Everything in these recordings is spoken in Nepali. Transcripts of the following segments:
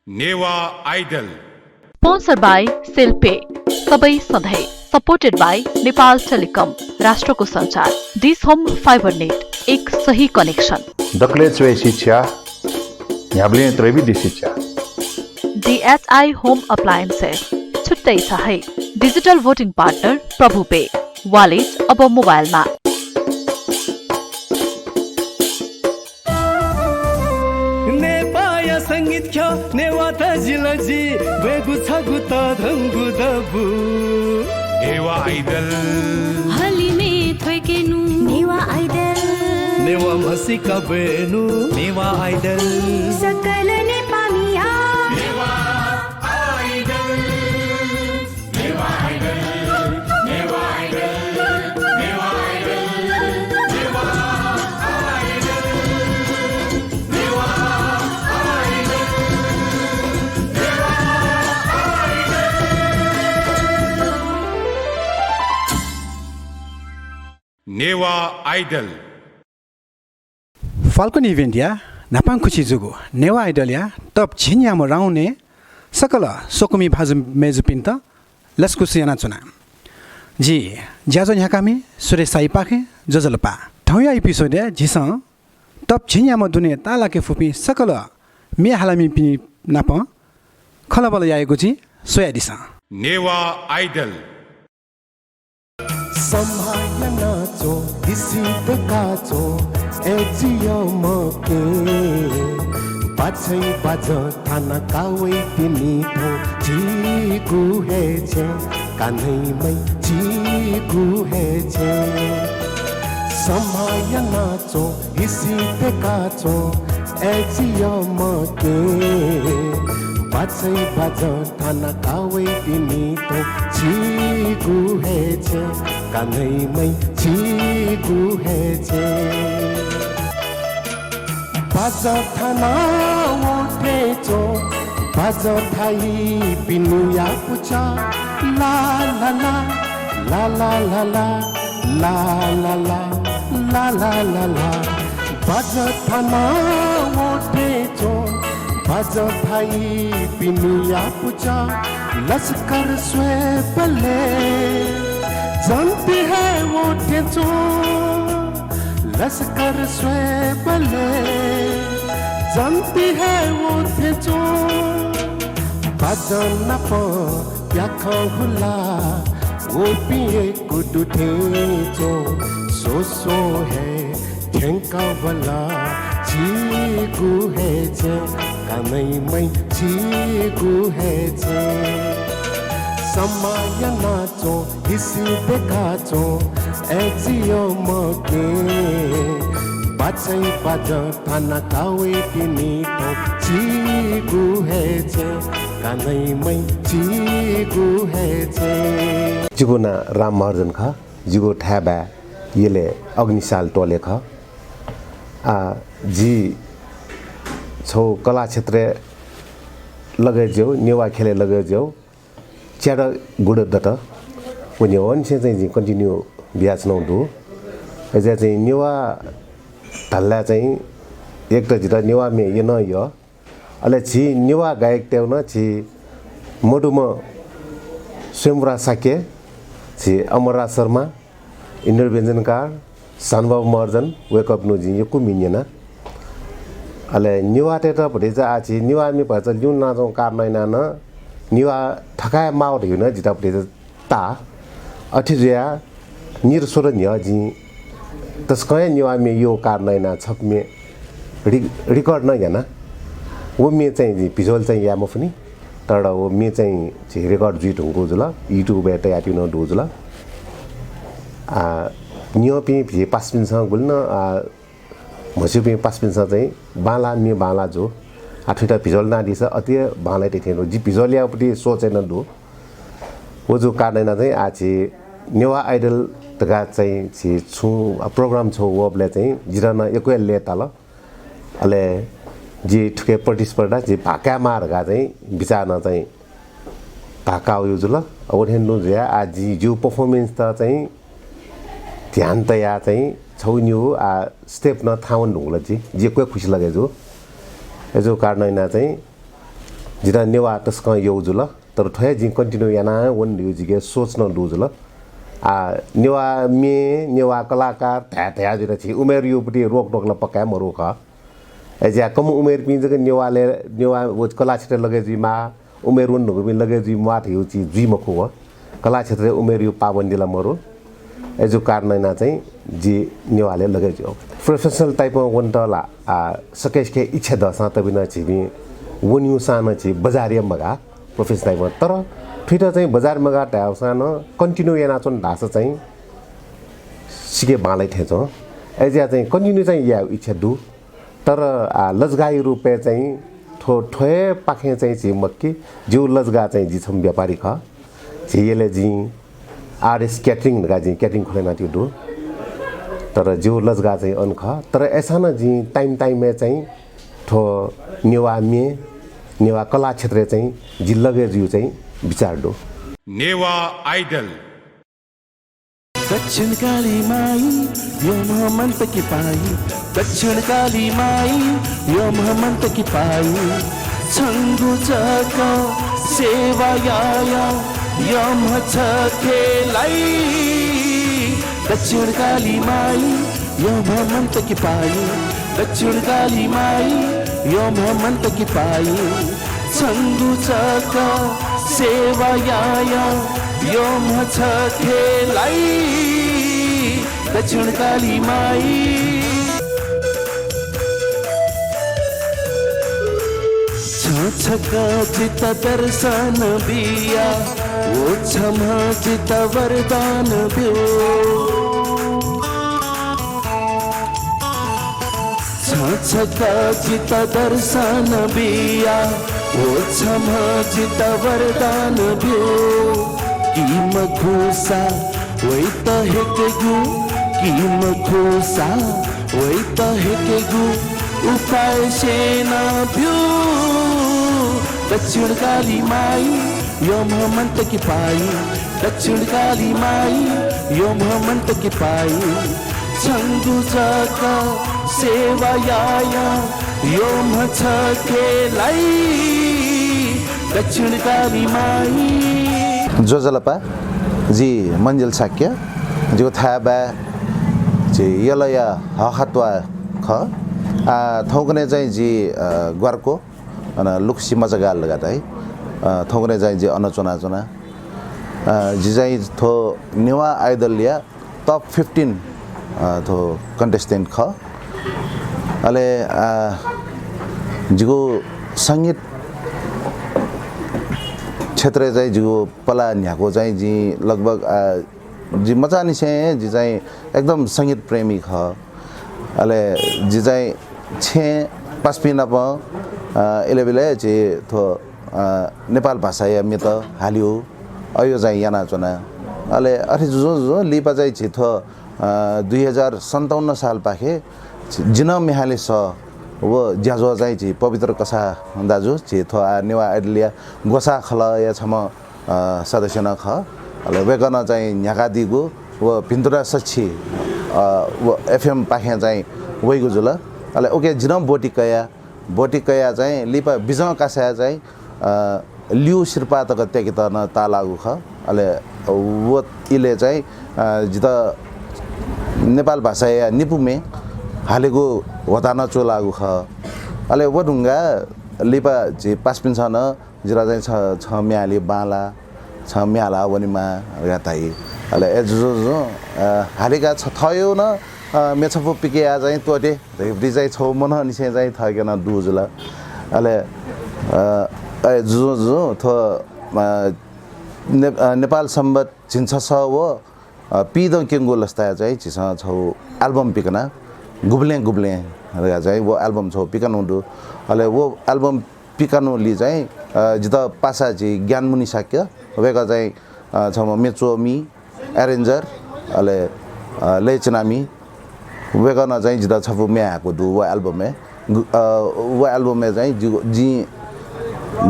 नेवा आइडल स्पोन्सर बाई सेल्पे सबै सधैँ सपोर्टेड बाई नेपाल टेलिकम राष्ट्रको सञ्चार दिस होम फाइबर नेट एक सही कनेक्सन दक्ले चोय शिक्षा न्याब्ले त्रेबी दि शिक्षा DHI होम अप्लायन्सेस छुट्टै छ है डिजिटल भोटिङ पार्टनर प्रभु पे वालेट अब मोबाइलमा नेपाया संगीत ख्या नेवा त जिलजी बेगु छगु त धंगु दबु नेवा आइडल हलिमे थ्वेकेनु नेवा आइडल नेवा मसिका बेनु नेवा आइडल सकल नेपामिया Newa idol Newa idol Newa idol Newa idol Newa idol Newa idol Newa idol Falcon Event ya napang kuchi jugo newa idol ya top jinya mo raune sakala sokumi bhaju mezupinta laskusi yana chuna ji jajo nya kami sure sai pakhe jojalpa thauya episode ya jisa top jinya mo dune tala ke fupi sakala me halami pini napa khalabala yaego ji soya disa Newa idol सम्हायना चो दिसित काचो एजियो मके पाछै बाज थाना कावै तिनी थो जीगु हे छे कान्हैमै जीगु हे छे सम्हायना चो दिसित काचो एजियो मके पाछै बाज थाना कावै तिनी थो जीगु हे छे कान्हैमै जीगु हे छे बाज थाना ओठे चो बाज थाई पिनुया पुचा ला ला ला ला ला ला ला ला ला ला ला ला ला ला बाज थाना ओठे चो बाज थाई पिनुया पुचा लश्कर स्वे बले जानती है वो टेचो लश्कर स्वे बले जानती है वो टेचो बाजन प प्याख हुला वो पिए कुडु टेचो सो है ठेंका वाला जीगु है जे कानै मै जीगु है जे समय नाचो हिसी देखाचो एजियो मके बाछै बाज थाना कावे तिनी तो जीगु हे छे कानैमै जीगु हे छे जिगुना राम महर्जन ख जिगु ठ्याबा येले अग्निशाल टोले ख आ जी छौ कला क्षेत्र लगे जो नेवा खेले लगे जो च्याडा गुड दट वनि वन से चाहिँ कन्टिन्यू बियाच नौ दु एजा चाहिँ नेवा धल्ला चाहिँ एक त जिता नेवा मे य न य अले छि नेवा गायक तेउ न छि मोडुम स्वयंवरा साके छि अमरा शर्मा इन्डर व्यञ्जनकार सानबाबु महर्जन वेक अप नु जि यकु मिन्यना अले नेवा तेटा भटेजा आ छि नेवा मे भछ ल्यु ना जौ कार नैना न निवा ठकाय माउट हुन जिता पटे ता अठिजिया निर सोर न्य जि तस्कय निवा मे यो कार नैना छप मे रिकर्ड न याना वो मे चाहिँ जि भिजुअल चाहिँ या मफनी तर वो मे चाहिँ जि रेकर्ड जि ढुंगो जुल युट्युब एटा याति न दो जुल आ नियो पि भि पासपिन स गुल्न आ मसु पि पासपिन स चाहिँ बाला मे बाला जो आठैटा भिजुअल नादिस अति बालै थिएन जि भिजुअलियापट्टि सोचे न दु वो जो कार्दैन चाहिँ आछि नेवा आइडल तका चाहिँ छि छु प्रोग्राम छ वबले चाहिँ जिरन एकै लेताल अले जि ठुके प्रतिस्पर्धा जि भाका मारगा चाहिँ विचारन चाहिँ भाका यो जुल ओठेन नु ज्या आजि जो परफॉर्मेंस त चाहिँ ध्यान त या चाहिँ छौन्यु आ स्टेप न थाउन ढुंगल जि जे कोइ खुसी लगे जो एजो कार्नैना चाहिँ जिरा नेवा तस्का योजुल तर ठय जी कन्टिन्यू याना वन न्यू जिगे सोच्न लुजुल नेवा मे नेवा कलाकार त्या जिरा छि उमेर युपटी रोक टोक्न पक्का म रोक एजा कम उमेर पिन जग नेवा वो कला क्षेत्र लगे जी मा उमेर वन नुगु बिन लगे जी मा थियो छि जी मखो कला क्षेत्र उमेर यु पाबन्दिला मरो एजु कारण ना चाहिँ जी नेवाले लगे जो प्रोफेसनल टाइप वन तला सकेश के इच्छा दसा तबिना छिबी वन यु सान छि बजारिया मगा प्रोफेसनल टाइप तर फिट चाहिँ बजार मगा टाउ सान कन्टिन्यू याना चोन ढास चाहिँ सिके बालै थेछ एजा चाहिँ कन्टिन्यू चाहिँ या इच्छा दु तर लजगाई रुपे चाहिँ ठोए पाखे चाहिँ छि मक्की जो लजगा चाहिँ जी छम व्यापारी ख छियले जी आरएस क्याटरिङ गा जी क्याटरिङ खोलेना त्यो दु तर जो लजगा चाहिँ अनख तर ऐसा न जी टाइम में चाहिँ ठो नेवा मे नेवा कला क्षेत्र चाहिँ जिल्लगे जिउ चाहिँ विचार दो नेवा आइडल दक्षिण काली माई यो महमंत की पाई दक्षिण काली माई यो महमंत की पाई छंगु चका सेवा याया यम खेलाई दक्षिण काली माई यो महमंत की पाई दक्षिण काली माई यो महमंत की पाई छंगु चका सेवा याया यो खेलाई दक्षिण काली माई छका चित दर्शन बिया वो क्षमा चित वरदान बियो छका चित दर्शन बिया वो क्षमा चित वरदान बियो किम खोसा वही त हेकेगु किम खोसा वही त हेकेगु उपाय सेना भ्यू दक्षिण काली माई यो महमंत की पाई दक्षिण काली माई यो महमंत की पाई छंगु चका सेवा याया यो खेलाई दक्षिण काली माई जो जलपा जी मंजिल साक्य जो था बा जी यलया हखतवा ख थौकने चाहिँ जी ग्वारको अनि लुक्सी मजगाल लगाता है थौकने चाहिँ जी अनचोना चोना जी चाहिँ थो नेवा आइडल या टप 15 थो कंटेस्टेंट ख अले जिगो संगीत क्षेत्र चाहिँ जिगो पला न्याको चाहिँ जी लगभग जी मचानी से जी चाहिँ एकदम संगीत प्रेमी ख अले जी चाहिँ छे पासपिना प एलेबेले जे थो नेपाल भाषा या मेत हालियो अयो चाहिँ याना चोना अले अरे जो लिपा चाहिँ जे थो 2057 साल पाखे जिन मेहाले स वो ज्याजो चाहिँ जे पवित्र कसा दाजु जे थो नेवा आइडलिया गोसा खल या छम सदस्य न ख अले वेगन चाहिँ न्याका दिगु वो पिन्तुरा सच्ची वो एफएम पाखे चाहिँ वइगु जुल अले ओके जिन बोटिकया चाहिँ लिपा बिजङ कासा चाहिँ लिउ शिर्पा तक त्यकि त न तालागु ख अले वो इले चाहिँ जित नेपाल भाषा या निपुमे हालेको होता न चोलागु ख अले वो ढुङ्गा लिपा जे पासपिन छ न जिरा चाहिँ छ म्याले बाला छ म्याला वनिमा गाताई अले एजो हालेका छ थयो न मेछपो पिके आ चाहिँ तोटे धैब्री चाहिँ छौ मन निसे चाहिँ थकेन दुजुल अले जो थो नेपाल सम्बत छिन्छ छ वो पिद केंगो लस्ता चाहिँ छिस छौ एल्बम पिकना गुब्ले रगा चाहिँ वो एल्बम छौ पिकनु दु अले वो एल्बम पिकनु लि चाहिँ जित पासा जी ज्ञानमुनि साक्य वेका चाहिँ छ मेचोमी एरेन्जर अले लेचनामी वेगन चाहिँ जित छपु म्याको दु वो एल्बम में चाहिँ जी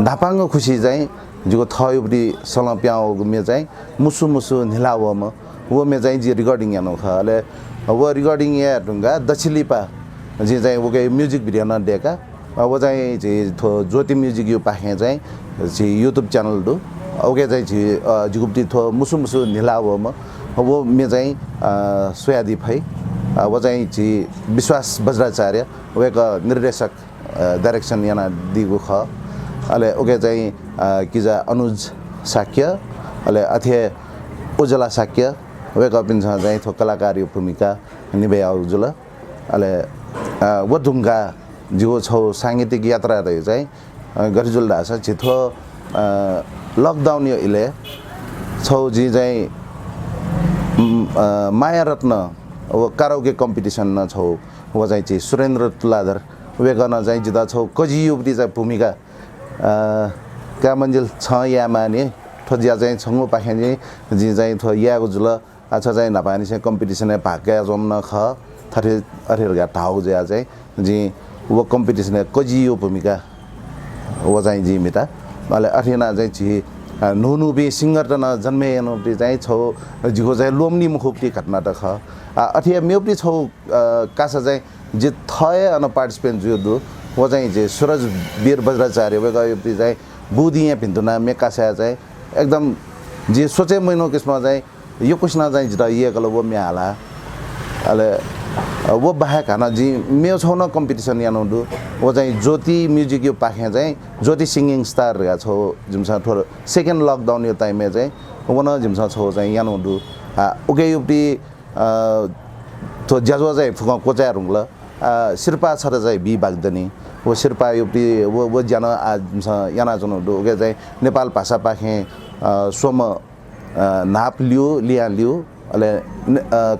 धापाङ खुसी चाहिँ जिको थयोपटी सल प्याउ में चाहिँ मुसु निलाव म वो में चाहिँ जी रिकॉर्डिंग यानो ख अले वो रिकॉर्डिंग या ढुंगा दक्षिलीपा जी चाहिँ वो के म्युजिक भिडियो न देका वो चाहिँ थो ज्योति म्युजिक यो पाखे चाहिँ युट्युब च्यानल दु ओके चाहिँ जिगुप्ती थो मुसु मुसु निला वो म वो मे चाहिँ सोयादी फै वो चाहिँ विश्वास बज्राचार्य वेक निर्देशक डाइरेक्सन याना दिगु ख अले ओके चाहिँ किजा अनुज साक्य अले अथे उजला साक्य वेक पिन्छ चाहिँ थो कलाकार यो भूमिका निभे आउजुल अले वो ढुङ्गा जिगो छौ साङ्गीतिक यात्रा रहे चाहिँ गरिजुल दास छिथो लकडाउन यो इले छौ जी चाहिँ माया रत्न वो कराओके कम्पिटिसन न छौ वो चाहिँ सुरेन्द्र तुलाधर वे गर्न चाहिँ जिता छौ कजी युवती चाहिँ भूमिका का मन्जिल छ या माने थो ज्या चाहिँ छंगो पाखे जी चाहिँ थो याको जुल अच्छा चाहिँ नपानी से कम्पिटिसन भाग्या जम न ख थरे अरेरगा ठाउ ज्या चाहिँ जी वो कम्पिटिसन कजी यो भूमिका वो चाहिँ जी मिता मलाई अठेना चाहिँ नुनु बे सिंगर त न जन्मे नोपटी चाहिँ छौ जिगो चाहिँ लोमनी मुखोपटी घटना त ख अठिया मेपटी छौ कासा चाहिँ जे थय अन पार्टिसिपेन्ट जो दु वो चाहिँ जे सूरज वीर बज्राचार्य वे गयोपटी चाहिँ बुदिया भिन्तुना मेकासा चाहिँ एकदम जे सोचे महिनो किस्म चाहिँ यो कुसना चाहिँ जिता ये कल वो मे हाला अले वो बाहेक हाना जी मेरो छौ न कम्पिटिसन यानो दु वो चाहिँ ज्योति म्युजिक यो पाखे चाहिँ ज्योति सिंगिङ स्टार गा छौ जिमसा थोर सेकेन्ड लकडाउन यो टाइममा चाहिँ वन जिमसा छौ चाहिँ यानो दु ओके युपटी थो ज्याजो चाहिँ फुक कोचा रुङल शिरपा छर चाहिँ बी बागदनी वो शिरपा युपटी वो ज्यान जिमसा याना जनो दु ओके चाहिँ नेपाल भाषा पाखे सोम नाप लियो लिया लियो अले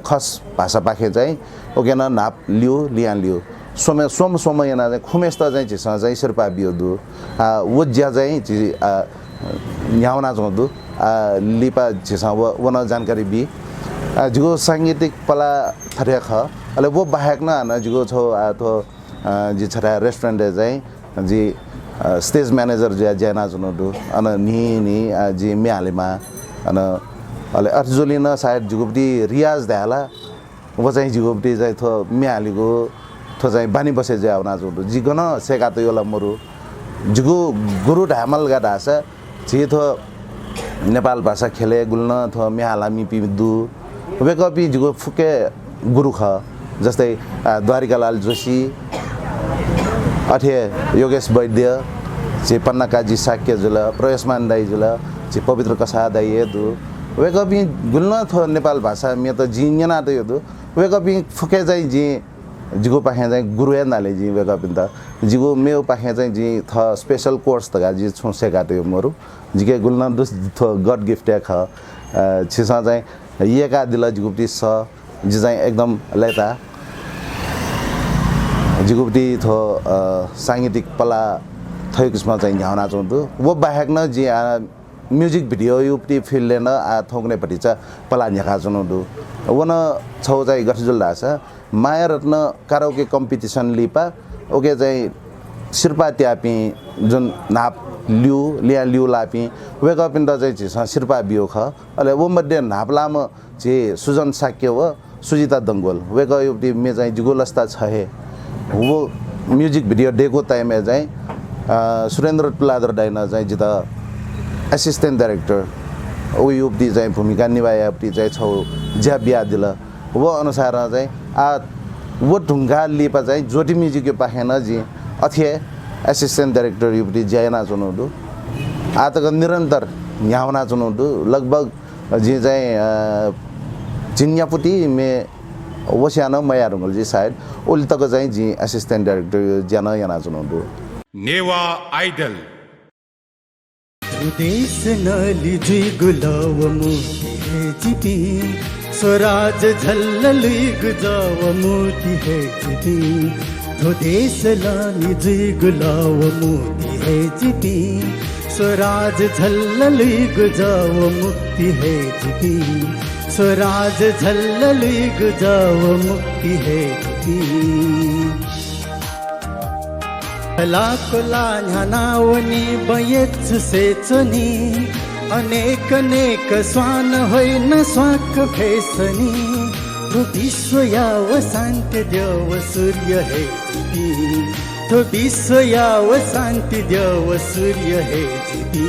खस भाषा पाखे चाहिँ ओके न नाप लियो लिया लियो सोम सोम याना चाहिँ खुमेस्ता चाहिँ छिसा चाहिँ शिरपा बियो दु वो ज्या चाहिँ न्याउना जदु लिपा छिसा वन जानकारी बी जिगो सांगीतिक पला थरे ख अले वो बाहेक न जिगो छौ तो जी छरा रेस्टुरेन्ट चाहिँ जी स्टेज म्यानेजर ज्या ज्याना जदु अन नि जी म्यालेमा अन अले अर्जुलिन सायद जुगुप्ती रियाज द्याला वो चाहिँ जुगुप्ती चाहिँ थो म्यालीको थो चाहिँ बानी बसे जे आउना जो जिगन सेका त योला मरु जुगु गुरु ढामल गा दास जे थो नेपाल भाषा खेले गुल्न थो म्यालामी पिदु वेकपी जुगु फुके गुरु ख जस्तै द्वारिकालाल जोशी अथे योगेश वैद्य जे पन्नाकाजी साक्य जुल प्रयसमान दाई जुल जे पवित्र कसा दाई दु वेकपी गुल्न थो नेपाल भाषा मे त जिन्यना त यो दु वेकपी फुके चाहिँ जी जिगो पाखे चाहिँ गुरु नाले जी वेकपी त जिगो मेउ पाखे चाहिँ जी थ स्पेशल कोर्स त गा जी छोसेका त यो मरु जिके गुल्न दुस थो गड गिफ्ट ख छिसा चाहिँ येका दिल जिगुप्ती स जी चाहिँ एकदम लेता जिगुप्ती थो सांगीतिक पला थय किस्म चाहिँ न्याउना चोदु वो बाहेक न जी म्युजिक भिडियो युपटी फिल्ड न थोक्ने पटि छ पला न्याका चुनदु वन छौ चाहिँ गठजुल दास माया रत्न कराओके कम्पिटिसन लिपा ओके चाहिँ शिरपा त्यापी जुन नाप लिउ लिया लिउ लापी वेकअपिन त चाहिँ शिरपा बियो ख अले वो मध्ये नाप लाम जे सुजन साक्य व सुजिता दंगोल वेक युपटी मे चाहिँ जुगोलस्ता छ हे वो म्युजिक भिडियो डेको टाइममा चाहिँ सुरेन्द्र तुलाधर डाइन चाहिँ जिता असिस्टेन्ट डाइरेक्टर ओ युपटी चाहिँ भूमिका निभाएपटी चाहिँ छौ ज्या बिया दिल वो अनुसार चाहिँ वो ढुङ्गा लिपा चाहिँ ज्योति म्युजिक यो पाखेन जी अथे असिस्टेन्ट डाइरेक्टर युपटी ज्याना चुनौदु आतक निरन्तर न्याउना चुनौदु लगभग जी चाहिँ जिन्यापुटी मे वस्यान मया रुंगल जी सायद ओली तक चाहिँ जी असिस्टेन्ट डाइरेक्टर ज्याना याना चुनौदु नेवा आइडल देश नली जुई गुलाव मोती है जीती स्वराज झल्लली गुजाव मोती है जीती तो देश लाली जुई गुलाव मोती है जीती स्वराज झल्लली गुजाव मुक्ति है जीती स्वराज झल्लली गुजाव मुक्ति है जीती लाकोला न्यानावनी बयेच सेचनी अनेक अनेक स्वान होइन स्वाक फेसनी विश्व याव शान्त देव सूर्य हे जीती थो विश्व याव शान्ति देव सूर्य हे जिती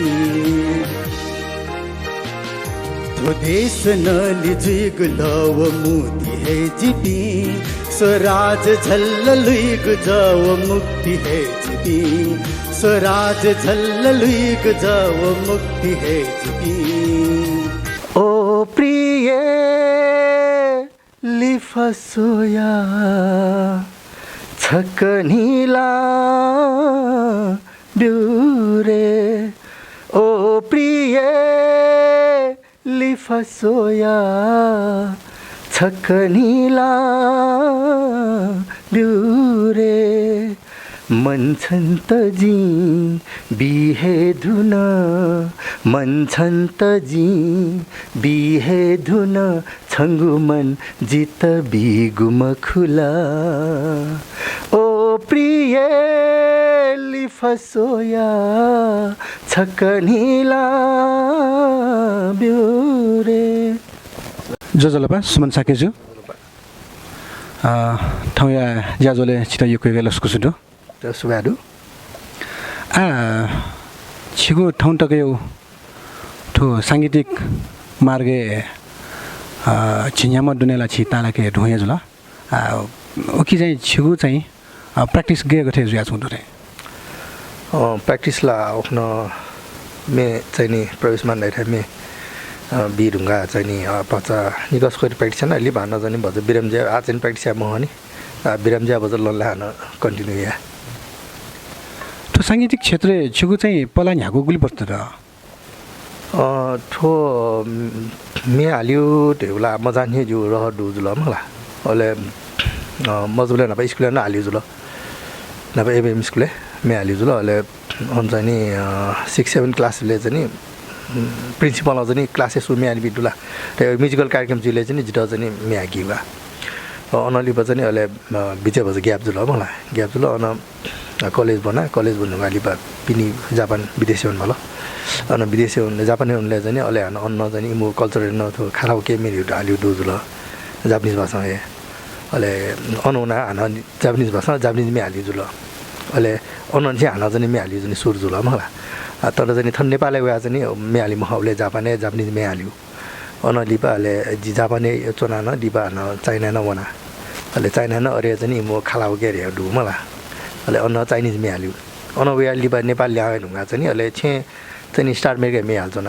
थो देश नली जुग लव मुक्ति हे जिती स्वराज झल्ल लुइग जाव मुक्ति हे जिती स्वराज झल्ल लुइग जाव मुक्ति हे जिती ओ प्रिय लिफसोया छकनीला ब्यूरे ओ प्रिय लिफसोया छकनीला ब्यूरे मन्छन्त जी बिहे धुन मन्छन्त जी बिहे धुन छङ्गु मन जित बिगुम खुला ओ प्रिय लिफसोया छकनीला ब्यूरे जजलपा सुमन साकेजु ठाउँया ज्याजोले छिटो यो कोही लस्को सुडो त सुगाडु छिगो ठाउँ टक्यो ठो साङ्गीतिक मार्गे छिन्यामा डुनेला छि तालाके ढुया जुल ओकी चाहिँ छिगो चाहिँ प्र्याक्टिस गएको थिए जुया छु रे प्र्याक्टिसला आफ्नो मे चाहिँ नि प्रवेशमा नै थिए मे बिरुङ्गा चाहिँ नि पचा निकस खोइ प्र्याक्टिस छैन अलि भन्न चाहिँ भन्छ बिरमज्या आज चाहिँ प्र्याक्टिस म नि बिरमज्या बजार लल्ला हान कन्टिन्यू या ठो साङ्गीतिक क्षेत्र छिगो चाहिँ पला यहाँको गुली पर्छ र ठो मे हाल्यो ढेउला मजाने जो रह डु जुल मलाई अहिले मजुले नभए स्कुल न हाल्यो जुल नभए एमएम स्कुले मे हाल्यो जुल अहिले हुन्छ नि 6-7 क्लासले चाहिँ नि प्रिन्सिपल चाहिँ नि क्लासेस मे हालि बिटुला त्यो म्युजिकल कार्यक्रम जिले चाहिँ नि जित चाहिँ नि मे हाकिवा अनलिप चाहिँ नि अहिले बिचे भन्छ ग्याप जुल मलाई ग्याप जुल अन कलेज भन्नु अलिप पिनी जापान विदेशी हुन् होला अनि विदेशी हुने जापानी हुनुले चाहिँ नि अहिले हान अन्न चाहिँ नि म कल्चरल न थियो खाराउ के मेरो हाल्यो डुजुल जापानिज भाषा हे अहिले अनुना हान जापानिज भाषा जापानिजमै हाल्यो जुल अहिले अन्न चाहिँ हान चाहिँ मे हाल्यो चाहिँ सुर जुल मलाई तर चाहिँ थन नेपाली गए चाहिँ मे हाली मले जापानिजमै हाल्यो अन लिपाले जापाने चोना न डिपा न चाइना न वना अहिले चाइना न अरे चाहिँ म खालाउ के अरे डु मलाई अहिले अन्न चाइनिजमै हाल्यो अन वे लिपा नेपाल ल्यायो ढुङ्गा चाहिँ नि अहिले चाहिँ स्टार मेकै हाल्छ न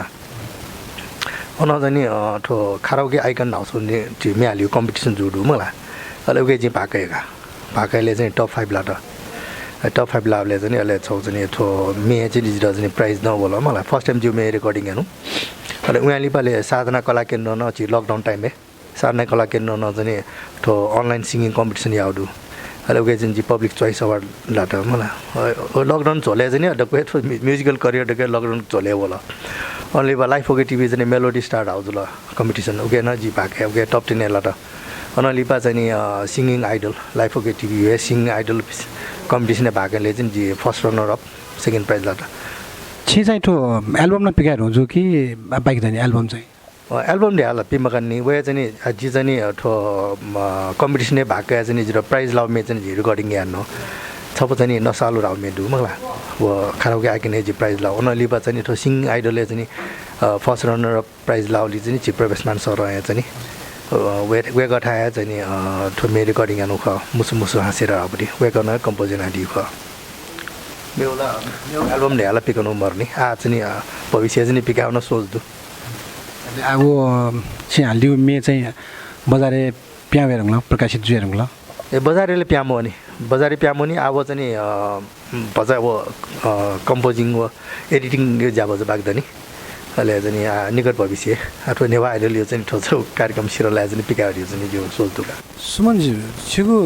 अन चाहिँ ठो खाराउके आइकन हाउस मे हाल्यो कम्पिटिसन जुडु मलाई अहिले उके चाहिँ भाकैले चाहिँ टप 5 लाट टप 5 लाभले चाहिँ अहिले छौ चाहिँ ठो मे चाहिँ डिजिटल चाहिँ प्राइज नबोल मलाई फर्स्ट टाइम जिउ मे रेकर्डिङ हेर्नु अहिले उहाँ लिपाले साधना कला केन्द्र न चाहिँ लकडाउन टाइममै साधना कला केन्द्र न चाहिँ ठो अनलाइन सिङ्गिङ कम्पिटिसन याउडु अहिले उके चाहिँ पब्लिक चोइस अवार्ड लाट मलाई लकडाउन झोले चाहिँ नि म्युजिकल करियर डके लकडाउन झोले होला अनि लाइफ ओके टिभी चाहिँ मेलोडी स्टार हाउस ल कम्पिटिसन उके न जी भाके उके टप 10 लाट अनि लिपा चाहिँ नि singing idol life okay TV हे सिङ्गिङ आइडल कम्पिटिसन भागले चाहिँ जी first runner up second prize लाट छि चाहिँ ठो एल्बम न पिकाएर हुन्छु कि बाइक जाने एल्बम चाहिँ एल्बम ढ्याला पिमकानी वे चाहिँ नि जी चाहिँ नि ठो कम्पिटिसन भाग चाहिँ नि प्राइज लाउ मे चाहिँ रिकर्डिङ हेर्नु छप चाहिँ नि नसालु राउ मे डु मला वो खाराउके आइकने जी प्राइज लाउ अन लिपा चाहिँ नि ठो सिङ्गिङ आइडलले चाहिँ नि फर्स्ट रनर अप प्राइज लाउली चाहिँ नि चिप प्रवेशमान सर आए चाहिँ नि वे गठाए चाहिँ नि ठो मे रिकर्डिङ हेर्नु ख मुसु हाँसेर अपट्टि वे गर्न कम्पोजर आदि ख मेउला एल्बम ढ्याला पिकाउनु मर्ने आज नि भविष्य चाहिँ पिकाउन सोच्दु अब चाहिँ हालिदियो मे चाहिँ बजारे प्यावेर हुँला प्रकाशित जुएर हुँला ए बजारेले प्यामो नि बजारे प्यामो नि अब चाहिँ नि बजा अब कम्पोजिङ व एडिटिङ यो जाब बाग्दा नि अहिले चाहिँ निकट भविष्य अथवा नेवा आइडल यो चाहिँ ठोचो कार्यक्रम सिरलाई चाहिँ पिकाएर यो चाहिँ यो सोच्दुका सुमनजी छिगो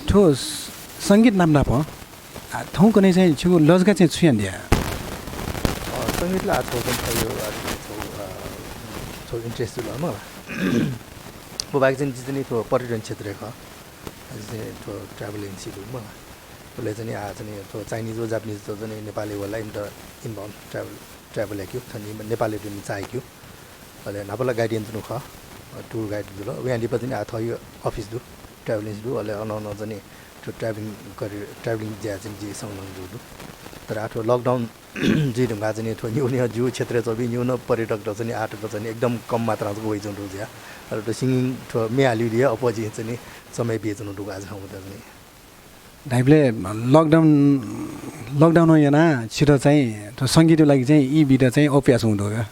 ठो सङ्गीत नाम नाप ठाउँको नै चाहिँ छिगो लजगा चाहिँ छुयान दिया सङ्गीतलाई आजकल चाहिँ यो छो इन्ट्रेस्ट जुल मलाई वो बाइक चाहिँ ठो पर्यटन क्षेत्र ख ठो ट्राभल एजेन्सीहरू मलाई उसले चाहिँ आज चाहिँ ठो चाइनिज हो जापानिज जो चाहिँ नेपाली वाला इन्भल्भ ट्राभल ल्याक्यो नेपाली पनि चाहेको अहिले नापला गाइडेन्स नु ख टुर गाइड जुल यहाँ लिपा चाहिँ आ थयो अफिस दु ट्राभल एजेन्सी दु अहिले अन चाहिँ त्यो ट्राभलिङ ज्या चाहिँ जे संलग्न जुडु तर आठो लकडाउन जे ढुङ्गा चाहिँ थो न्यू जु क्षेत्र चाहिँ न्यू न पर्यटक र चाहिँ आठको चाहिँ एकदम कम मात्रामा गइ जुन ज्या र त्यो सिङ्गिङ थो मे हाल्यो दिए अपोजि चाहिँ समय बेच्नु ढुङ्गा छ हुँदा चाहिँ दाइले लकडाउन yana छिटो चाहिँ त्यो सङ्गीतको लागि चाहिँ यी बिटा चाहिँ अभ्यास हुँदो क्या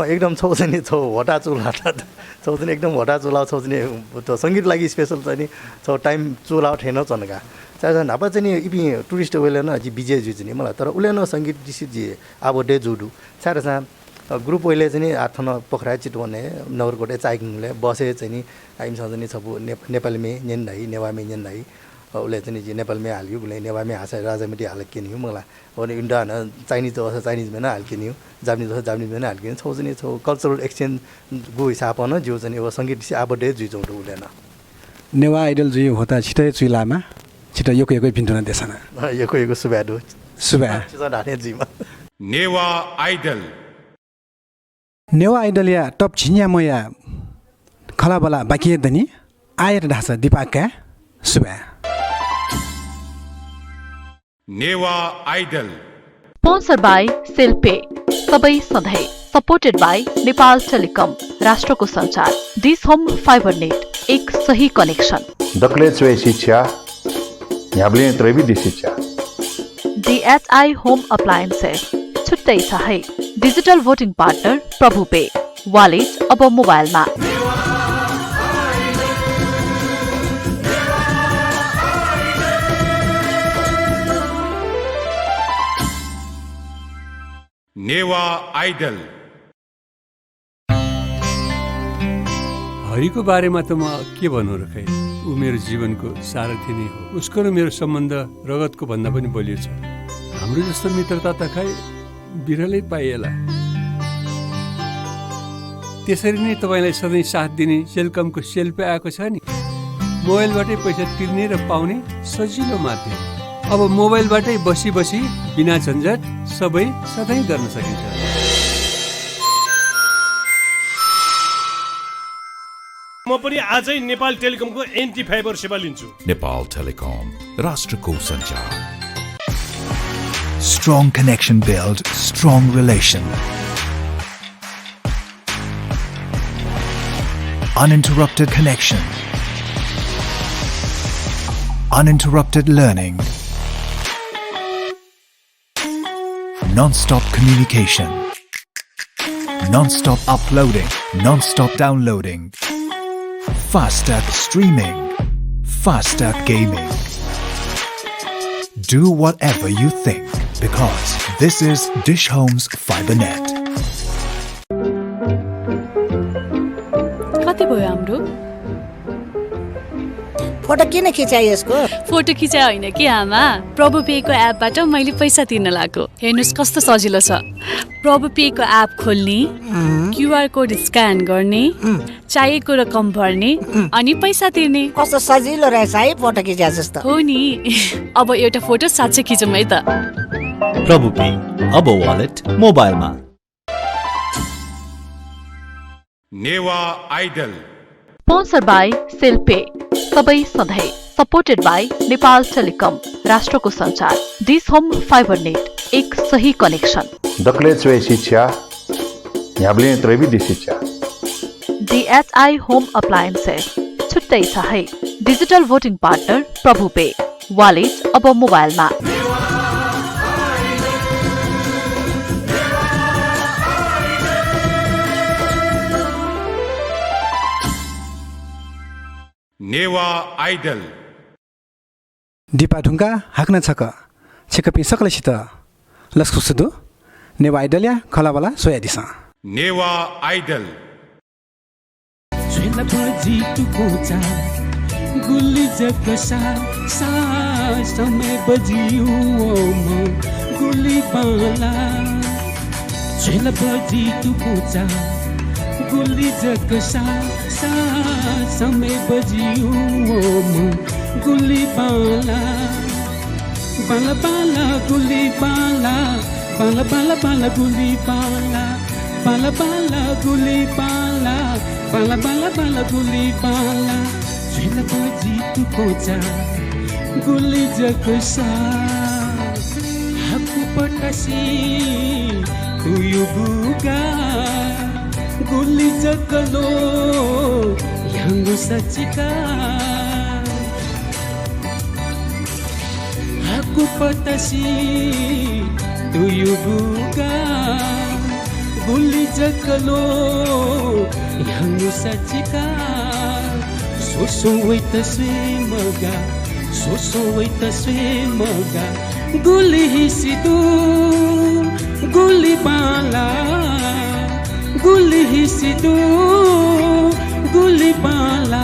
एकदम छौ चाहिँ छौ हटा चुला छौ चाहिँ एकदम हटा चुला छौ चाहिँ त्यो सङ्गीत लागि स्पेसल चाहिँ नि छौ टाइम चुला ठेन चनका चाहे नापा चाहिँ इपि टुरिस्ट वेले न जी बिजे जु चाहिँ मलाई तर उले न सङ्गीत दिसी जी अब डे जुडु छारे सा ग्रुप वेले चाहिँ आठन पोखरा चितवने नगरकोटे चाइकिङले बसे चाहिँ नि आइमसँग नि छबु नेपालमे नेन नाइ नेवामे नेन नाइ उसले चाहिँ जी नेपालमै हाल्यो उसले नेवामै हाँसा राजामेटी हाल्किने हो मलाई अनि इन्डिया चाइनिज जस्तो चाइनिजमै नै हाल्किने हो जापानिज जस्तो जापानिजमै नै हाल्किने छौ चाहिँ छौ कल्चरल एक्सचेन्ज गो हिसाब न जो चाहिँ अब सङ्गीत आबडे जुइचौँ हुँदैन नेवा आइडल जुइ होता छिटै चुइलामा छिटो योको पिन्टुना देशना योको सुब्याडु सुब्या ढाने जीमा नेवा आइडल या टप छिन्या मया खलाबला बाकी दनी आएर ढासा दिपाका सुब्या नेवा आइडल स्पोन्सर बाई सेल्पे सबै सधैँ सपोर्टेड बाई नेपाल टेलिकम राष्ट्रको सञ्चार दिस होम फाइबर नेट एक सही कनेक्सन दक्ले चुए शिक्षा याब्ले त्रेबी दिशिक्षा DHI होम अप्लायन्सेस छुट्टै छ है डिजिटल भोटिङ पार्टनर प्रभु पे वालेट अब मोबाइलमा नेवा आइडल हरिको बारेमा त म के भन्नु र खै ऊ मेरो जीवनको सारथी नै हो उसको र मेरो सम्बन्ध रगतको भन्दा पनि बलियो छ हाम्रो जस्तो मित्रता त खै बिरलै पाइएला त्यसरी नै तपाईँलाई सधैँ साथ दिने सेलकमको सेल्पे आएको छ नि मोबाइलबाटै पैसा तिर्ने र पाउने सजिलो माध्यम अब मोबाइलबाटै बसी बिना झन्झट सबै सधैँ गर्न सकिन्छ म पनि आजै नेपाल टेलिकमको एन्टी फाइबर सेवा लिन्छु नेपाल टेलिकम राष्ट्रको सञ्चार Strong connection build strong relation. Uninterrupted connection. Uninterrupted learning. Non-stop communication. Non-stop uploading. Non-stop downloading. Faster streaming. Faster gaming. Do whatever you think because this is Dish Home's FiberNet. कति भयो हाम्रो फोटो किन खिचाइ यसको फोटो खिचाइ होइन कि आमा प्रभु पेको एपबाट मैले पैसा तिर्न लाग्यो हेर्नुस् कस्तो सजिलो छ प्रभु पेको एप खोल्ने क्युआर कोड स्क्यान गर्ने चाहिएको रकम भर्ने अनि पैसा तिर्ने कस्तो सजिलो रहेछ है फोटो खिचा जस्तो हो नि अब एउटा फोटो साच्चै खिचौँ है त प्रभु पे अब वालेट मोबाइलमा नेवा आइडल स्पोन्सर बाई सेल्पे सबै सधैँ सपोर्टेड बाई नेपाल टेलिकम राष्ट्रको सञ्चार दिस होम फाइबर नेट एक सही कनेक्सन दक्ले चुए शिक्षा याब्ले त्रेबी दिशिक्षा DHI होम अप्लायन्सेस छुट्टै छ है डिजिटल भोटिङ पार्टनर प्रभु पे वालेट अब मोबाइलमा नेवा आइडल दिपा ढुङ्गा हाक्न छक छिकपी सकलसित लस्कुसुदु नेवा आइडलिया खलाबला सोया दिसा नेवा आइडल गुल्ली जगसा सा समय बजियो म गुल्ली बाला छेल बजी तुकुचा गुल्ली जगसा सा समय बजियो म गुल्ली बाला बाला बाला गुल्ली बाला बाला बाला बाला गुल्ली बाला बाला बाला गुल्ली बाला बाला बाला बाला गुल्ली बाला छेल बजी तुकुचा गुली जकसा हाकु पटासी तुयु बुगा गुली जकलो यांगु सचिका हाकु पटासी तुयु बुगा गुली जकलो यांगु सचिका सोसो वैत स्वेमगा सोसो वैत स्वेमगा गुली हिसिदु गुली बाला गुली हिसिदु गुली बाला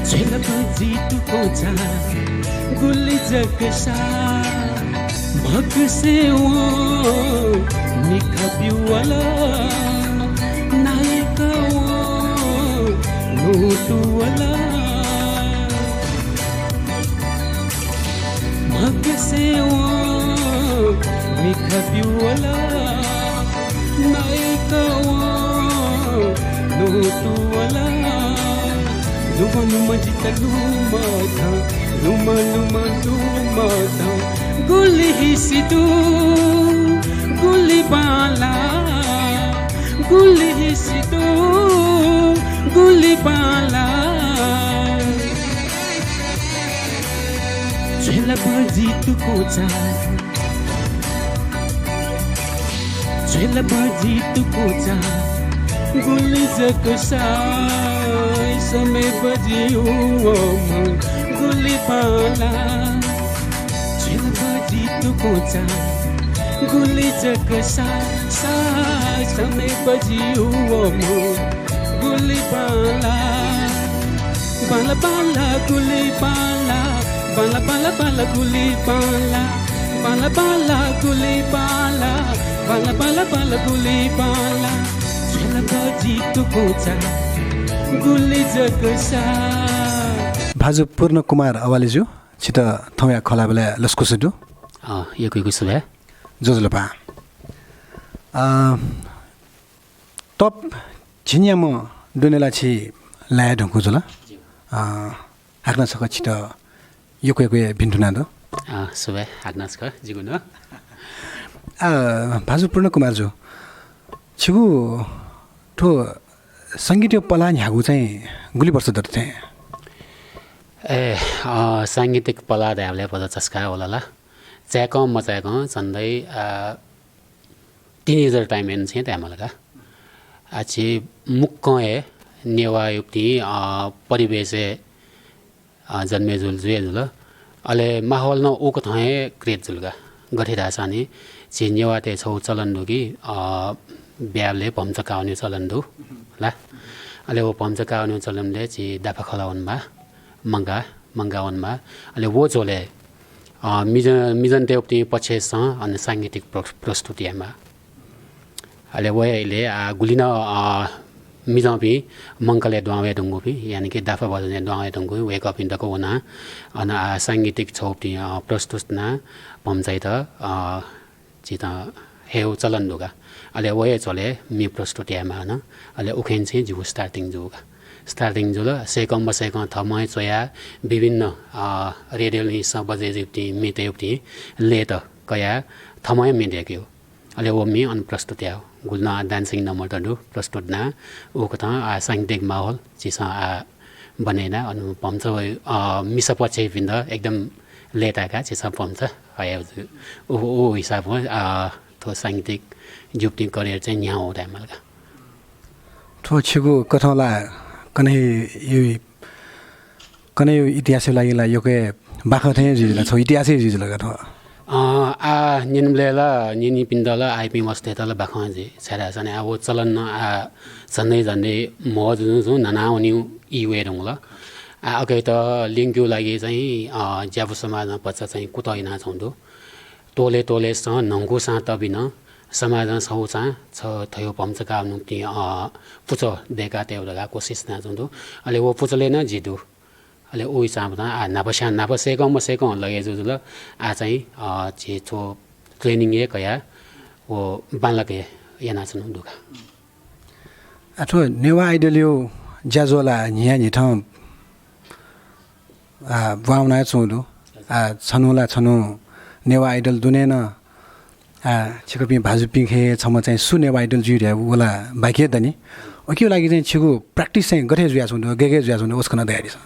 झेलबाजी तुकोचा गुली जगसा भगसे वो निखा पिवाला नायका वो नोटुवाला भगसे वो निखा पिवाला नायका वो नोटुवाला लुमा लुमा जिता लुमा था लुमा लुमा लुमा था गुली हिसिदु गुली बाला गुली हिसिदु गुली बाला झेलबाजी तुकोचा झेलबाजी तुकोचा गुली जकसा समय बजियो गुली बाला झेलबाजी तुकोचा गुली जकसा समय बजियो गुली बाला बाला बाला गुली बाला बाला बाला बाला गुली बाला बाला बाला गुली बाला बाला बाला बाला गुली बाला झेलबाजी तुकोचा गुली जकसा भाजु पूर्ण कुमार अवालेज्यू छिट थौया खला बेला लस्कुसुदु यो कोही सुबे जोजलपा टप झिन्याम डुनेला छि लाया ढंगु जुल हाक्न सक छिट यो कोही भिन्टुना दो सुबे हाक्न सक जिगुन भाजु पूर्ण कुमार जो छिगु ठो संगीत पला न्यागु चाहिँ गुली वर्ष दर्थे ए साङ्गीतिक पला ध्यावले पद चस्का होला ला च्याक मचाक झन्डै टिनेजर टाइम एन छ त्यहाँ मलाई आछि मुक्क ए नेवा युक्ति परिवेश जन्मे जुल जुए जुल अले माहौल न ओको थए क्रिएट जुलगा गठिरा छानी छि नेवा ते छौ चलन दुगी ब्याले पम्चकाउने चलन दु ला अले वो पम्चकाउने चलनले छि दाफा खलाउनमा मङ्गावनमा अहिले वो चोले मिजन देउप्ती पक्षेस अनि साङ्गीतिक प्रस्तुतिमा अहिले वो अहिले गुलिन मिजपी मङ्कले द्वावे ढुङ्गुपी यानि कि दाफा बजाउने द्वावे ढुङ्गु वेकअप इन्टको हुना अनि साङ्गीतिक छौप्ती प्रस्तुतना पम्चाइ त चित हेउ चलन दुगा अहिले वो चले मि प्रस्तुतिमा न अहिले उखेन चाहिँ जु स्टार्टिङ जुगा स्टार्टिङ जुल सेकम बसेकम थमय चोया विभिन्न रेडियो निसा बजे जुप्ती मिते युक्ति ले त कया थमय मिडेक्यो अहिले वो मि अन प्रस्तुति हो गुल्ना डान्सिङ नम्बर दु प्रस्तुत ना ओको त साङ्गीतिक माहौल चिसा बनेना अनु पम्छ मिसा पछि पिन्द एकदम लेटाका चिसा पम्छ आयो ओ हिसाब हो थो साङ्गीतिक जुप्ती करियर चाहिँ यहाँ हो मलाई थो छिगु कथाला कनै इतिहास लागि यो के बाख थे जिला छ इतिहासै जिला गथ निनलेला निनी पिन्दला आइपी मस्तेतला बाख जी छरा छने अब चलन झन्डै मज जु ननाउनी इवे रंगला अके त लिङ्क्यु लागि चाहिँ ज्याबु समाजमा पच्चा चाहिँ कुतैना छौँदो तोले स नंगु सा तबिन समाज सौचा छ थयो पम्चका नुक्ति पुच देका तेउरगा कोसिस ना जुन्दु अले वो पुचले न जिदु अले ओइ चाबना नापसेको मसेको लगे जुजुल आ चाहिँ छि छो ट्रेनिङ ए कया वो बालके याना छनु दुखा अथवा नेवा आइडलियो ज्याजोला न्या नि ठाउँ वाउना चुदु छनुला छनु नेवा आइडल दुनेन छिकपि भाजु पिखे छम चाहिँ सु नेवा आइडल जुइरे वला बाइके दनि ओके लागि चाहिँ छिगु प्र्याक्टिस चाहिँ गरे जुया छुन्दु गेगे जुया छुन्दु उसकन तयारी छ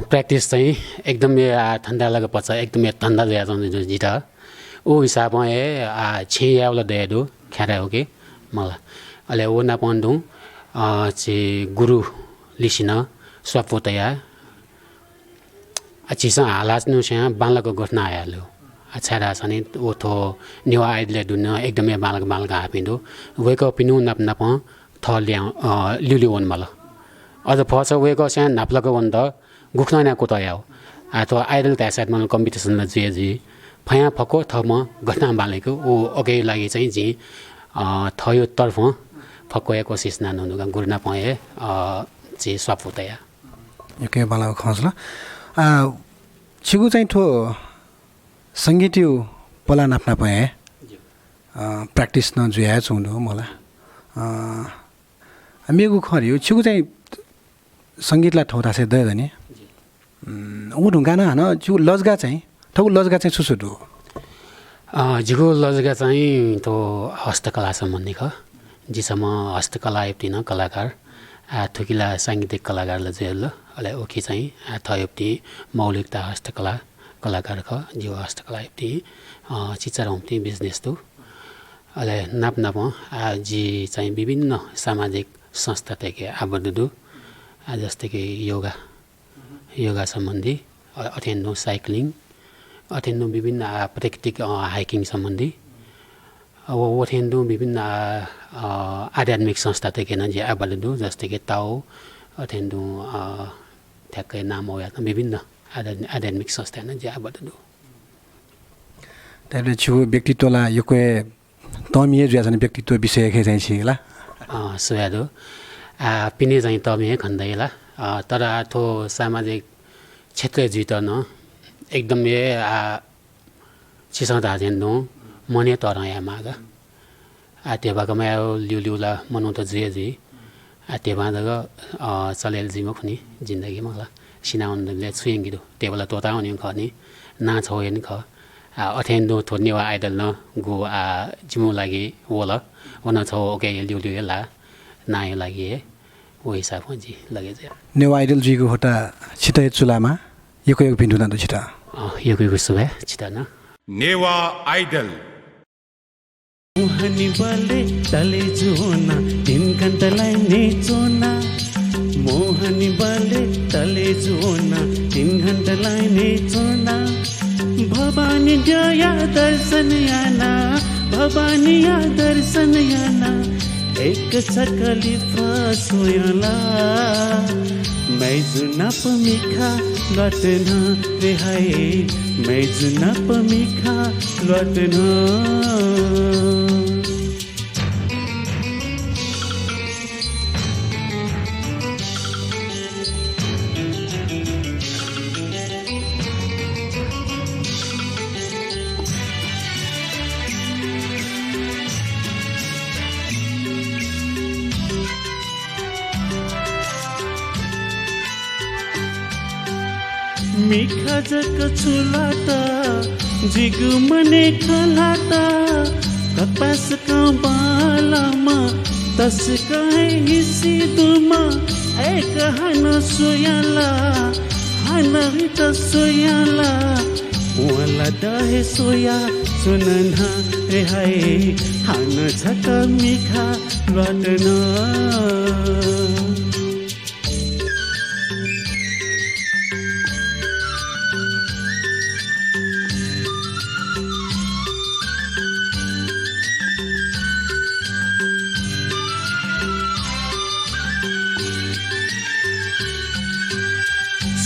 प्र्याक्टिस चाहिँ एकदमै ठन्डा लगे पछि एकदमै ठन्डा जुया छुन्दु जिता ओ हिसाबमा छे यावला दयादु ख्यारा हो कि मला अले ओ ना पन्दु गुरु लिसिन स्वापोतया चिसा हालाच्नु स्या बालको घटना आयाल्यो छाडा छने ओथो नेवा आइडले दुन एकदमै बालक हापिन्दो वेको पिनु नप नप थ ल्युलि वन मला अझ फस वेको स्या नाप्लको वन त गुख्ना को तयाउ अथवा आइडल त्यासात मन कम्पिटिसनमा जे फया फको थमा घटना बालेको ओ अगे लागि चाहिँ जी थयो तर्फ फकोया कोसिस नानुगा गुरुना पए जे स्वापोतया एकै बालाको खसला छिगु चाहिँ ठो सङ्गीतयु पला नाप्ना पाए प्र्याक्टिस न जुया छुन्दु मलाई मेगु खरियो छिगु चाहिँ सङ्गीतलाई ठौरा चाहिँ दय दनि ऊ ढुङ्गाना हान छिगु लजगा चाहिँ ठगु लजगा चाहिँ सुसुटु जिगु लजगा चाहिँ तो हस्तकला सम्बन्धी ख जिसम्म हस्तकला एप्टिन कलाकार थुकिला साङ्गीतिक कलाकारलाई चाहिँ ल अले ओके चाहिँ थयोप्ति मौलिकता हस्तकला कलाकार ख जीव हस्तकला एप्ति चिचा रोम्ति बिजनेस तो अले नाप जी चाहिँ विभिन्न सामाजिक संस्था तेके आबद्ध दु जस्तै कि योगा सम्बन्धी अथेन्नु साइक्लिङ अथेन्नु विभिन्न प्राकृतिक हाइकिङ सम्बन्धी ओथेन्नु विभिन्न आध्यात्मिक संस्था तेके न जे आबद्ध दु जस्तै कि ताओ अथेन्नु ठ्याक्कै नाम हो विभिन्न आध्यात्मिक संस्था न जे आबद्ध दु त्याले छु व्यक्तित्वला यको तमिए जुया छन् व्यक्तित्व विषय खे चाहिँ छिला सुयादो पिने चाहिँ तमिए खन्दैला तर थो सामाजिक क्षेत्र जित न एकदम चिसा धाजेन्दो मने तरया मागा त्यो भएकोमा लिउला मनाउ त जी त्यो बाँधग चलेल जिमो खुनी जिन्दगीमा होला सिनाउनले छुइङ्गिदो त्यो बेला तोता हुने खनि नाच हो नि ख अथेन्दो थोर्नेवा आइडल न गो जिमो लागि वला वन छ ओके लिउ ला नायो लागि ओ हिसाबमा जी लगे चाहिँ नेवा आइडल जीको होटा छिटै चुलामा यको एक भिन्डु न छिटा यको सुबे छिटा न नेवा आइडल मोहनी बले तले जुना 3 घण्टालाई नेचोना मोहनी बले तले जुना 3 घण्टालाई नेचोना भवानी जया दर्शन याना भवानी या दर्शन याना एक सकली फसोयला मैं जुना पमिखा लटना रे हाय मैं जुना पमिखा लटना मिखा जक छुलाता जिगु मने खलाता कपास का बालामा तस कहे हिसी दुमा एक हन सोयाला हन वित सोयाला वाला दहे सोया सुनना रे हाय हन झक मिखा लटना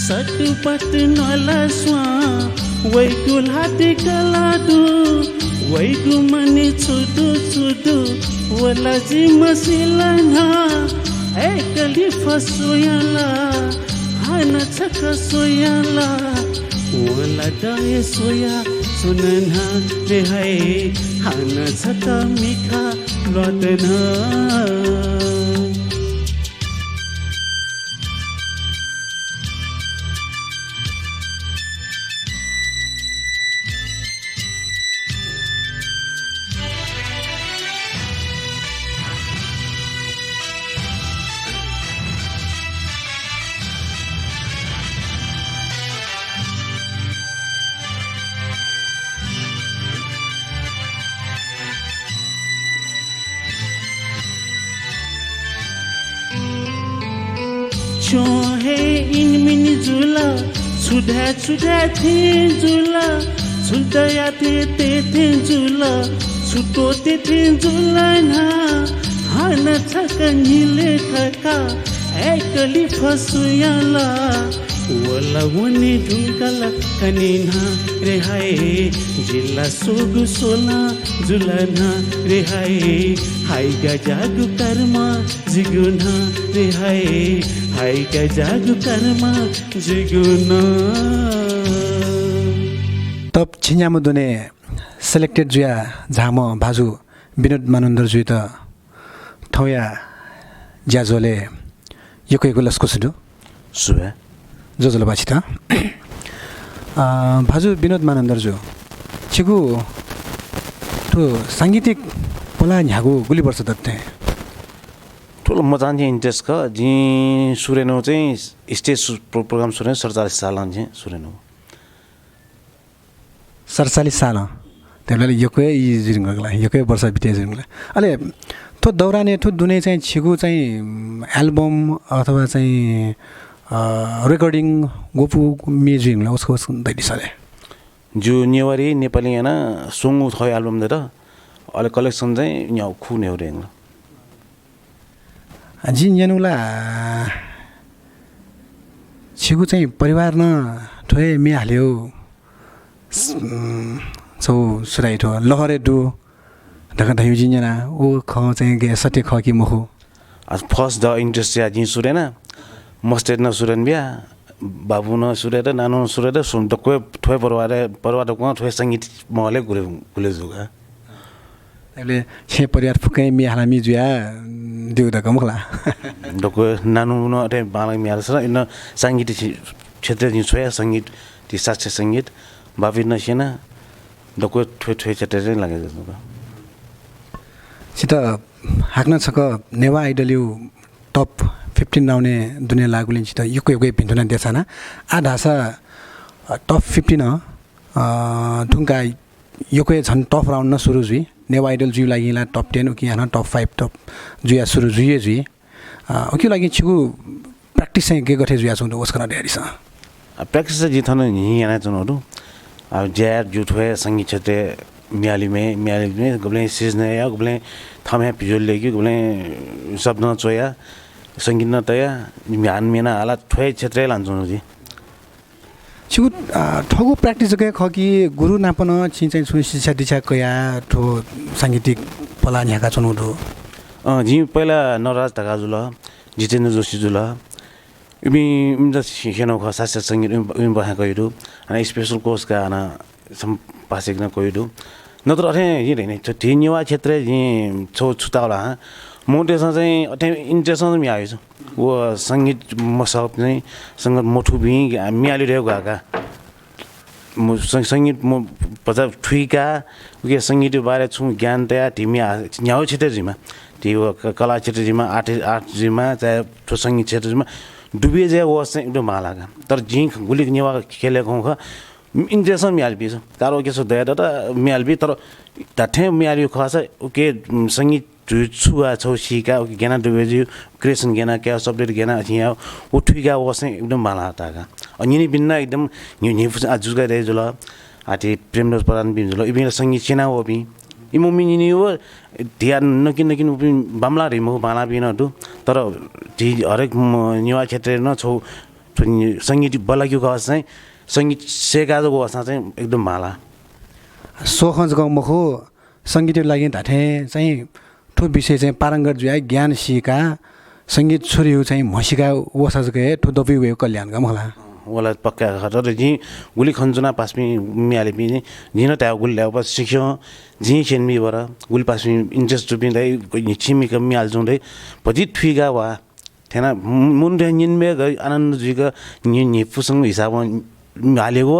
सटुपट नला स्वा वैकुल हाते कलादु वैकु मने छुदु छुदु वला जी मसिलना एकली फसोयाला हन छक सोयाला वला दाए सोया सुनना रे हाय हन छक मिखा लटना जुला छुड्या छुड्या थिएँ जुला छुट्या थिएँ जुला छुटो थिएँ जुला ना हान छकनीले ठका एकली फसुयाला वला वनी ढुङ्गाला कनिना रेहाए जिल्ला सोगु सोला जुलना रेहाए हाइगा जागु कर्मा जिगुना रेहाए हाइगा जागु कर्मा जिगुना तब छिन्यामो दुने सेलेक्टेड जुया झामो भाजु विनोद मानन्दर जुइ त ठौया ज्याजोले यको लस्को सुदु सुबे जोजोलो बाछि त भाजु विनोद मानन्दर जु छिगु तो सांगीतिक पला न्यागु गुली वर्ष दत्ते ठुलो मजान चाहिँ इन्ट्रेस्ट ख जी सुरेनो चाहिँ स्टेज प्रोग्राम सुरेन 47 साल चाहिँ सुरेनो 47 साल त्यसले यकै जिरिङला यकै वर्ष बिते जिरिङला अले तो दौराने तो दुने चाहिँ छिगु चाहिँ एल्बम अथवा चाहिँ रेकर्डिङ गोपु म्युजिकला उसको दैली सरे जो नेवारी नेपाली हैन सङ थय एल्बम दे त अहिले कलेक्सन चाहिँ यहाँ खु नेउरे हैन जिन जनुला छिगु चाहिँ परिवार न ठोए मे हाल्यो सो सुराइ ठो लहरे दु ढका धयु जिन्जना ओ ख चाहिँ गे सटे ख कि मखु आज फर्स्ट द इन्ट्रेस्ट या जिन सुरेन मस्टेड न सुरेन बिया बाबु न सुरेर नानो सुरेर सुन त कोइ ठोय परवार को ठोय संगीत महले गुले जुगा अहिले छे परिवार फुकै मि हालामी जुया दिउ द कमखला दको नानो न अटे बाला मि हालस इन संगीत क्षेत्र जि छोया संगीत ति शास्त्रीय संगीत बाबी न सेना दको ठोय चटेर लागे जस्तो सित हाक्न छक नेवा आइडल टप 15 आउने दुनिया लागुले त युकै भिन्टुना देशना आ ढासा टप 15 ढुङ्गा युकै झन् टप राउन्ड न सुरु जुई नेवा आइडल जुइ लागिला टप 10 उकि हाना टप 5 टप जुया सुरु जुई उकि लागि छिगु प्र्याक्टिस चाहिँ के गथे जुया छौ उसकन डेरिस प्र्याक्टिस जिथन नि याना चनहरु अब ज्यार जुठवे संगीत क्षेत्र म्याली में गबले सिजने या गबले थमे पिजोल लेगी गबले शब्द न चोया संगीत न तया म्यान मेना आला ठोय क्षेत्र लान्छौ जी छिगु ठगु प्र्याक्टिस गए खकी गुरु नापन छिचै छु शिक्षा दीक्षा कया ठो सांगीतिक पला न्याका छनु दो जी पहिला नराज ढकाजुल जितेन्द्र जोशी जुल इमी इमदा शिखनो ख शास्त्रीय संगीत इम बहा कइदु अनि स्पेशल कोर्स का आना सम पासेक न कइदु नत्र अथे हि हैन त्यो नेवा क्षेत्र जी छौ छुताला मोटेसन चाहिँ अथे इन्ट्रेस्ट मि आयो छ वो संगीत मसब चाहिँ संगीत मोठु बि मियाली रहेको गाका संगीत म पचा ठुइका के संगीत बारे छु ज्ञान तया टिमी न्याउ क्षेत्र जिमा त्यो कला क्षेत्र जिमा आर्ट जिमा चाहे ठो संगीत क्षेत्र जिमा डुबे जे वो चाहिँ एकदम मालागा तर जिङ गुली नेवा खेलेको ख इन्ट्रेस्ट मियालबी छ तारो के छ दया त मियालबी तर ताठे मियाली खसा ओके संगीत छुआ छौ सिका गेना डुबेजी क्रिएसन गेना क्या सबले गेना यहाँ उठिगा वो चाहिँ एकदम माला तागा अनि नि बिन्ना एकदम नि आजुगा रे जुल आति प्रेमरस प्रधान बिन जुल इबिन संगीत सेना हो बि इमो मिनि हो ध्यान नकिन बामला रे मो बाला बिन दु तर जी हरेक नेवा क्षेत्र न छौ संगीत बलाग्यो क चाहिँ संगीत सेगाजो अवस्था चाहिँ एकदम माला सोखज गाउँ मखो संगीत लागि धाथे चाहिँ ठो विषय चाहिँ पारङ्गत जुया ज्ञान सिका संगीत छोरियो चाहिँ मसिका वसाज गए ठो दबी वे कल्याण ग मला वला पक्का खतर जी गुली खन्जुना पासमी मियाले बि जिन ता गुल ल्याउ सिक्यो जी छेनमी बर गुल पासमी इन्ट्रेस्ट जुबि दै छिमी कम मियाल जुँदै पजि ठुइगा वा थेना मुन रे निनमे ग आनन्द जुगा नि फुसङ हिसाब हालेको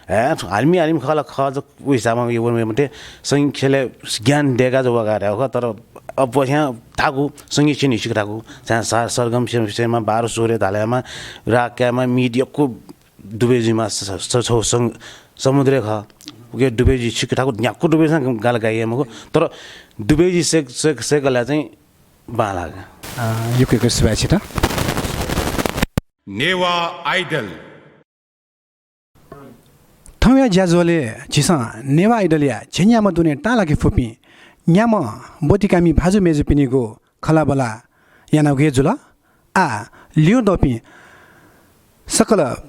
हालमी खाला खज हिसाबमा यो मते संख्याले ज्ञान देगा जो गरे हो तर अब यहाँ थाकु संगीत छिन हिसिक थाकु जहाँ सरगम विषयमा 12 सोरे धालेमा राक्यामा मिडियाको दुबेजीमा छौ समुद्र ख के दुबेजी सिक थाकु न्याकु दुबेसँग गाल गाइएमको तर दुबेजी सेकला चाहिँ बाला युके स्वेछि त Newa Idol Nia Jazole, Chisa, Newa Idalia, Chenyama Dune Talaki Fupi, Nyama, Botikami Bhazu Mezupinigo, Kalabala, Yanagezula, Liu Dopi, Sakala,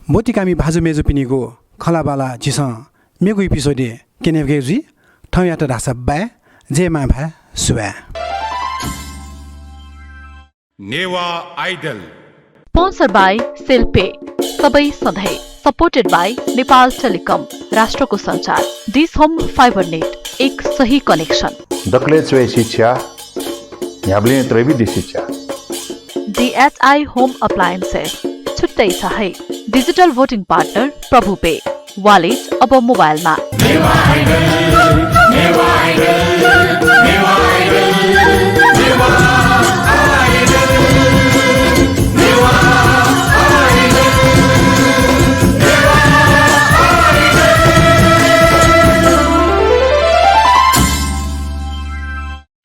Botikami Bhazu Mezupinigo, Kalabala, Chisa, Migu episode, Kenevgezi, Toyata Rasa Bay, Jemabha, Sue. Newa Idol. Sponsored by Silpe, Sabai Sadhai. Supported by Nepal Telecom, राष्ट्रको संचार. This Home Fiber Net, एक सही कनेक्शन. दक्ले चुए शिक्षा, न्याब्लिने त्रैवी दि शिक्षा. DHI Home Appliances, छुट्टै छ है. Digital Voting Partner, Prabhu Pay. Wallet अब मोबाइलमा. Newa idol, Newa idol, Newa idol, Newa idol, Newa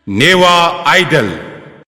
Newa Idol.